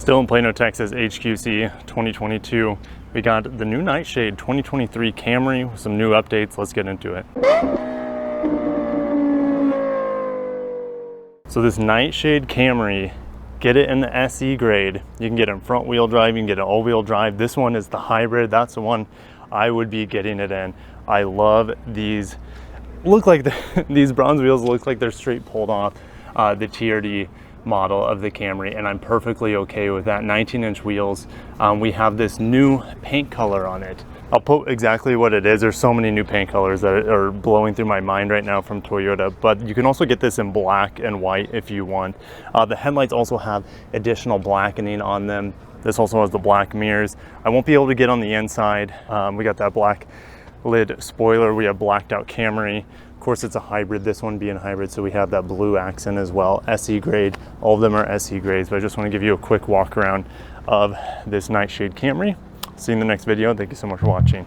Still in Plano, Texas, HQC 2022. We got the new Nightshade 2023 Camry with some new updates. Let's get into it. So this Nightshade Camry, get it in the SE grade. You can get it in front wheel drive, you can get it all-wheel drive. This one is the hybrid. That's the one I would be getting it in. I love these. Look like these bronze wheels look like they're straight pulled off the TRD model of the Camry, and I'm perfectly okay with that. 19-inch wheels. We have this new paint color on it. I'll put exactly what it is. There's so many new paint colors that are blowing through my mind right now from Toyota, but you can also get this in black and white if you want. The headlights also have additional blackening on them. This also has the black mirrors. I won't be able to get on the inside. We got that black lid spoiler. We have blacked out Camry. Of course, it's a hybrid, this one being hybrid, so we have that blue accent as well. SE grade, all of them are SE grades, but I just want to give you a quick walk around of this Nightshade Camry. See you in the next video. Thank you so much for watching.